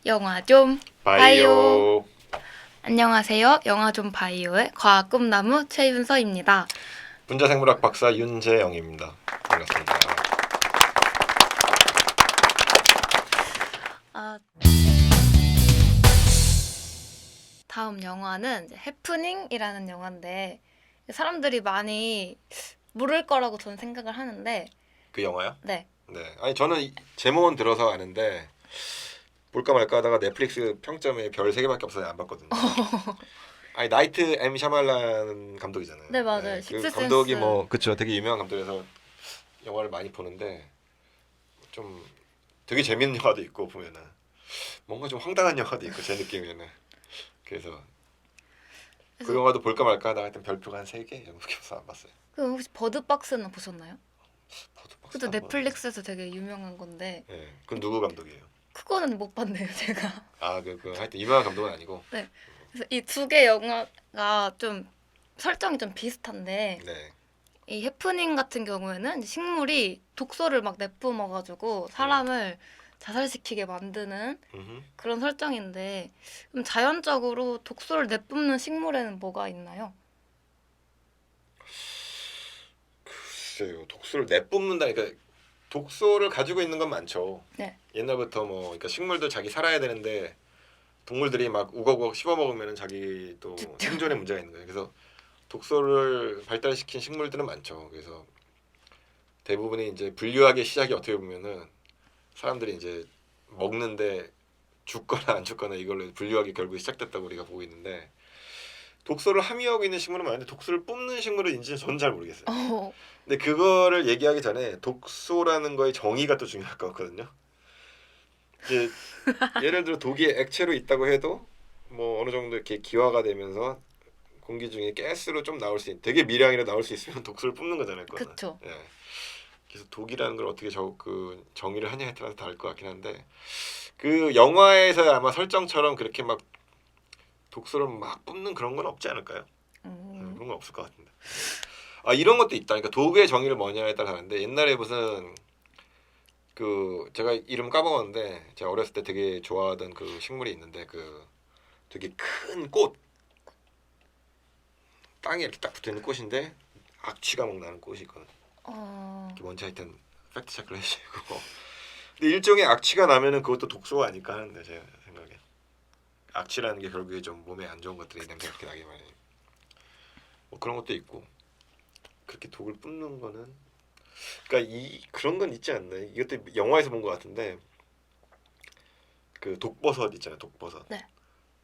영화 좀 봐요. 바이오. 안녕하세요. 영화 좀 봐요의 과학 꿈나무 최윤서입니다. 분자생물학 박사 윤재영입니다. 반갑습니다. 다음 영화는 이제 해프닝이라는 영화인데 사람들이 많이 모를 거라고 저는 생각을 하는데 그 영화요? 네. 네. 아니 저는 제목은 들어서 아는데 볼까 말까 하다가 넷플릭스 평점에 별 3개밖에 없어서 안 봤거든요. 아니 나이트 M 샤말란 감독이잖아요. 네, 맞아요. 그 식스센스. 감독이 뭐 그쵸, 되게 유명한 감독이라서 영화를 많이 보는데 좀 되게 재밌는 영화도 있고 보면은 뭔가 좀 황당한 영화도 있고 제 느낌에는. 그래서 그 영화도 볼까 말까 하다가 하여튼 별표가 한 3개 정도밖에 없어서 안 봤어요. 그 혹시 버드박스는 보셨나요? 버드박스 그것도 안 넷플릭스에서 되게 유명한 건데 봤는데. 네. 그건 누구 감독이에요? 그거는 못 봤네요, 제가. 그 하여튼 유명한 감독은 아니고. 네. 그래서 이 두 개 영화가 좀 설정이 좀 비슷한데 네. 이 해프닝 같은 경우에는 이제 식물이 독소를 막 내뿜어가지고 사람을 자살시키게 만드는 음흠. 그런 설정인데 그럼 자연적으로 독소를 내뿜는 식물에는 뭐가 있나요? 글쎄요. 독소를 내뿜는다니까. 독소를 가지고 있는 건 많죠. 네. 옛날부터 뭐 그러니까 식물도 자기 살아야 되는데 동물들이 막 우걱우걱 씹어 먹으면 자기 또 죽죠. 생존에 문제가 있는 거예요. 그래서 독소를 발달시킨 식물들은 많죠. 그래서 대부분이 이제 분류학의 시작이 어떻게 보면은 사람들이 이제 먹는데 죽거나 안 죽거나 이걸로 분류학이 결국 시작됐다고 우리가 보고 있는데, 독소를 함유하고 있는 식물은 많은데 독소를 뿜는 식물은 인지는 저는 잘 모르겠어요. 어, 근데 그거를 얘기하기 전에 독소라는 거의 정의가 또 중요할 것 같거든요. 이제 예를 들어 독이 액체로 있다고 해도 뭐 어느 정도 이렇게 기화가 되면서 공기 중에 가스로 좀 나올 수 있는, 되게 미량이라 나올 수 있으면 독소를 뿜는 거잖아요. 그거는. 그쵸. 예. 그래서 독이라는 걸 어떻게 그 정의를 하냐에 따라서 다를 것 같긴 한데, 그 영화에서 아마 설정처럼 그렇게 막 독소를 막 뿜는 그런 건 없지 않을까요? 그런 건 없을 것 같은데. 아, 이런 것도 있다. 그러니까 독의 정의를 뭐냐에 따라 다른데, 옛날에 무슨 그 제가 이름 까먹었는데 제가 어렸을 때 되게 좋아하던 그 식물이 있는데, 그 되게 큰 꽃, 땅에 이렇게 딱 붙어 있는 꽃인데 악취가 막 나는 꽃이 있거든. 어, 이게 뭔지 하여튼 팩트 체크를 해주시고. 근데 일종의 악취가 나면은 그것도 독소가 아닐까 하는데, 제 생각에 악취라는 게 결국에 좀 몸에 안 좋은 것들이 냄새가 그렇게 나게 마련해. 뭐 그런 것도 있고, 그렇게 독을 뿜는 거는, 그러니까 이 그런 건 있지 않나. 이것도 영화에서 본 것 같은데, 그 독버섯 있잖아요. 독버섯. 네.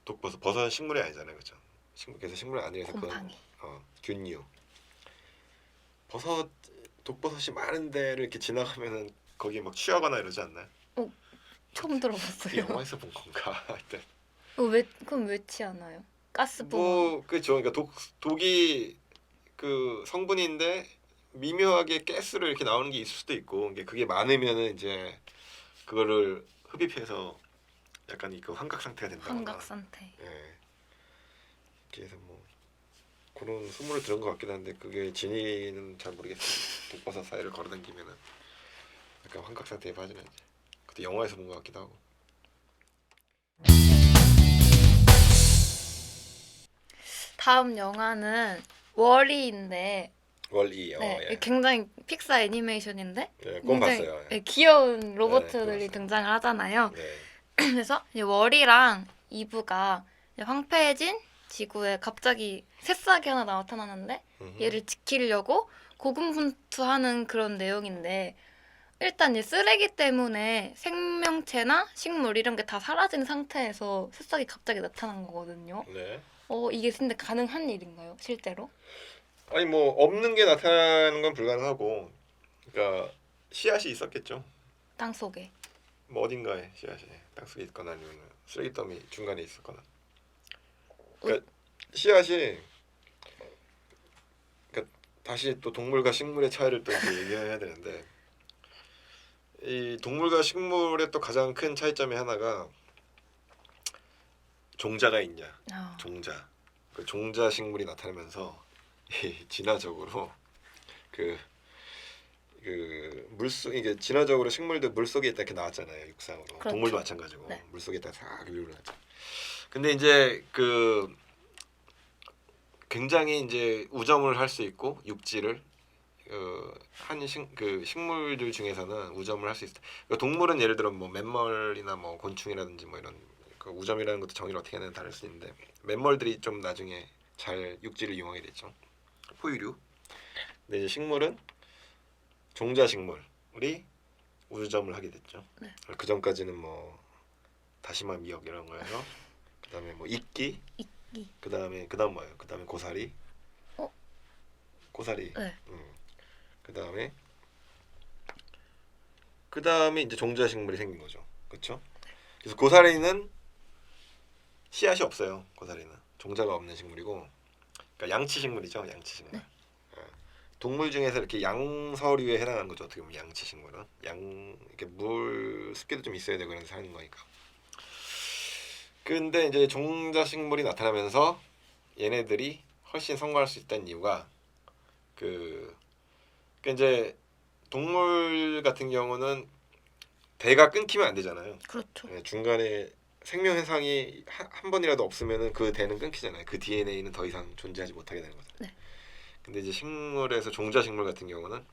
독버섯, 버섯은 식물이 아니잖아요, 그렇죠? 그래서 식물 아니라서 그건 곰팡이. 균류. 버섯, 독버섯이 많은 데를 이렇게 지나가면은 거기에 막 취하거나 이러지 않나요? 처음 들어봤어요. 영화에서 본 건가? 하여튼 그럼 왜 취하나요? 가스 뿜어. 뭐 그렇죠. 그러니까 독이 그 성분인데 미묘하게 가스로 이렇게 나오는 게 있을 수도 있고, 그게 많으면은 이제 그거를 흡입해서 약간 그 환각 상태가 된다거나. 환각 상태. 예. 그래서 뭐 그런 소문을 들은 것 같긴 한데, 그게 진위는 잘 모르겠어요. 독버섯 사이를 걸어다니면은 약간 환각 상태에 빠지면 이제 그때 영화에서 본 것 같기도 하고. 다음 영화는 월이인데 월이요. 네, 예. 굉장히 픽사 애니메이션인데 예, 그건 굉장히 봤어요. 네, 귀여운 네, 로봇들이 그거 봤어요. 등장을 하잖아요. 네. 그래서 이제 월이랑 이브가 이제 황폐해진 지구에 갑자기 새싹이 하나 나타나는데 음흠. 얘를 지키려고 고군분투하는 그런 내용인데, 일단 이 쓰레기 때문에 생명체나 식물 이런 게 다 사라진 상태에서 새싹이 갑자기 나타난 거거든요. 네. 이게 근데 가능한 일인가요, 실제로? 아니 뭐 없는 게 나타나는 건 불가능하고, 그러니까 씨앗이 있었겠죠. 땅 속에. 뭐 어딘가에 씨앗이 땅속에 있거나 아니면 쓰레기 더미 중간에 있었거나. 어, 그러니까 씨앗이, 그러니까 다시 또 동물과 식물의 차이를 또 이렇게 얘기해야 되는데, 이 동물과 식물의 또 가장 큰 차이점이 하나가 종자가 있냐. 아, 종자. 그 종자 식물이 나타나면서 이 진화적으로 그 그 물속 이게 진화적으로 식물도 물 속에 있다 이렇게 나왔잖아요. 육상으로. 그렇죠. 동물도 마찬가지고 네. 물 속에 있다 싹 밀고 나왔죠. 근데 이제 그 굉장히 이제 우점을 할 수 있고 육지를 그 식물들 중에서는 우점을 할 수 있어요. 그러니까 동물은 예를 들어 뭐 맷멀이나 뭐 곤충이라든지 뭐 이런 그 우점이라는 것도 정의를 어떻게 하냐에 다를 수 있는데 맷멀들이 좀 나중에 잘 육지를 이용하게 됐죠. 포유류. 근데 이제 식물은 종자식물이 우점을 하게 됐죠. 네. 그 전까지는 뭐 다시마 미역 이런 거예요. 그다음에 뭐 이끼. 그다음 뭐예요? 그다음에 고사리. 고사리. 네. 그다음에 이제 종자식물이 생긴 거죠. 그렇죠? 그래서 고사리는 씨앗이 없어요. 고사리는 종자가 없는 식물이고, 그러니까 양치식물이죠. 양치식물. 네. 동물 중에서 이렇게 양서류에 해당하는 거죠. 어떻게 보면 양치식물은 이렇게 물 습기도 좀 있어야 되고 그래서 사는 거니까. 근데 이제 종자식물이 나타나면서 얘네들이 훨씬 성공할 수 있다는 이유가 그러니까 이제 동물 같은 경우는 대가 끊기면 안 되잖아요. 그렇죠. 중간에 생명 현상이 한 번이라도 없으면은 그 대는 끊기잖아요. 그 DNA는 더 이상 존재하지 못하게 되는 거죠. 네. 근데 이제 식물에서 종자식물 같은 경우는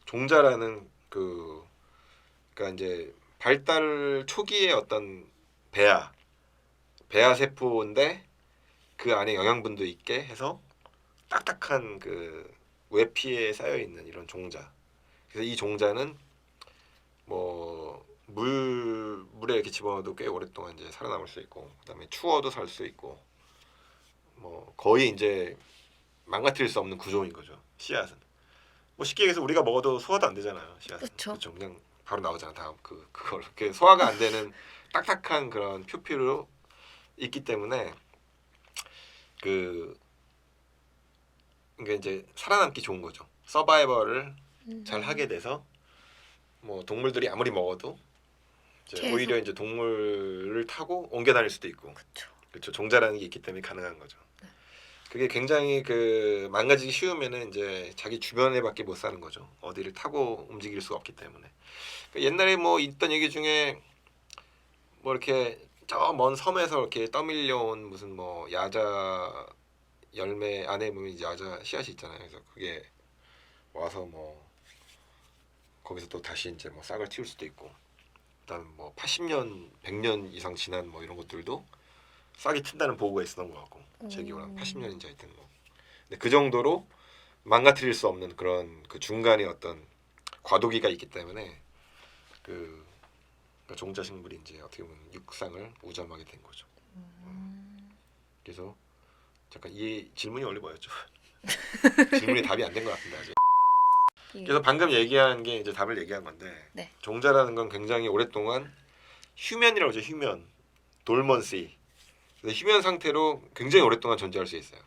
종자라는 그러니까 이제 발달 초기의 어떤 배아 세포인데 그 안에 영양분도 있게 해서 딱딱한 그 외피에 쌓여 있는 이런 종자. 그래서 이 종자는 뭐 물에 이렇게 집어넣어도 꽤 오랫동안 이제 살아남을 수 있고, 그다음에 추워도 살 수 있고, 뭐 거의 이제 망가뜨릴 수 없는 구조인 거죠. 씨앗은. 뭐 쉽게 얘기해서 우리가 먹어도 소화도 안 되잖아요. 씨앗은. 그쵸. 그렇죠. 그냥 바로 나오잖아. 다음 그걸 이렇게 소화가 안 되는 딱딱한 그런 표피로 있기 때문에 그러니까 이제 살아남기 좋은 거죠. 서바이벌을 잘 하게 돼서 뭐 동물들이 아무리 먹어도 이제 계속. 오히려 이제 동물을 타고 옮겨 다닐 수도 있고, 그렇죠. 그렇죠. 종자라는 게 있기 때문에 가능한 거죠. 그게 굉장히 그 망가지기 쉬우면은 이제 자기 주변에밖에 못 사는 거죠. 어디를 타고 움직일 수가 없기 때문에. 그러니까 옛날에 뭐 있던 얘기 중에 뭐 이렇게 저 먼 섬에서 이렇게 떠밀려온 무슨 뭐 야자 열매 안에 보면 이제 야자 씨앗이 있잖아요. 그래서 그게 와서 뭐 거기서 또 다시 이제 뭐 싹을 틔울 수도 있고, 그다음 뭐 80년, 100년 이상 지난 뭐 이런 것들도 싹이 튼다는 보고가 있었던 것 같고, 제 기억으로는 80년인지 하여튼 뭐. 근데 그 정도로 망가뜨릴 수 없는 그런 그 중간에 어떤 과도기가 있기 때문에 그러니까 종자식물이 이제 어떻게 보면 육상을 우점하게 된 거죠. 그래서 잠깐 이 질문이 원래 뭐였죠? 질문이 답이 안 된 것 같은데 아직. 그래서 방금 얘기한 게 이제 답을 얘기한 건데, 네. 종자라는 건 굉장히 오랫동안 휴면이라고 하죠. 휴면, 돌먼시. 그래서 휴면 상태로 굉장히 오랫동안 존재할 수 있어요.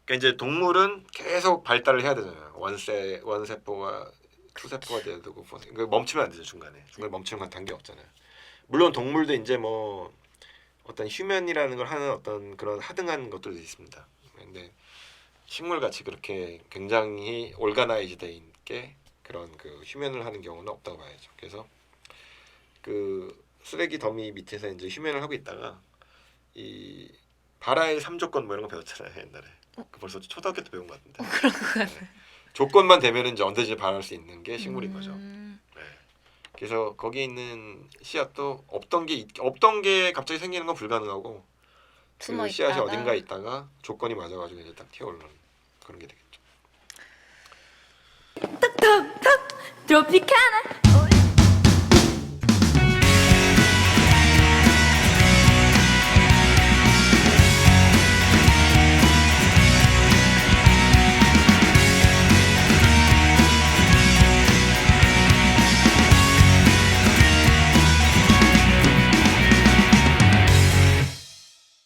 그러니까 이제 동물은 계속 발달을 해야 되잖아요. 원세포가 투세포가 돼야 되고, 그러니까 멈추면 안 되죠. 중간에 멈추는 건 단계 없잖아요. 물론 동물도 이제 뭐 어떤 휴면이라는 걸 하는 어떤 그런 하등한 것들도 있습니다. 근데 식물 같이 그렇게 굉장히 올가나이즈돼 있게 그런 그 휴면을 하는 경우는 없다고 봐야죠. 그래서 그 쓰레기 더미 밑에서 이제 휴면을 하고 있다가 이 바라의 3조건 뭐 이런 거 배웠잖아요. 옛날에. 그 벌써 초등학교 때 배운 것 같은데. 그런 것 같아요. 네. 조건만 되면 이제 언제든지 발할 수 있는 게 식물인 거죠. 네. 그래서 거기 있는 씨앗도 없던 게 갑자기 생기는 건 불가능하고, 그 씨앗이 있다가. 어딘가에 있다가 조건이 맞아가지고 이제 딱 튀어오르는 그런 게 되겠죠. Tropicana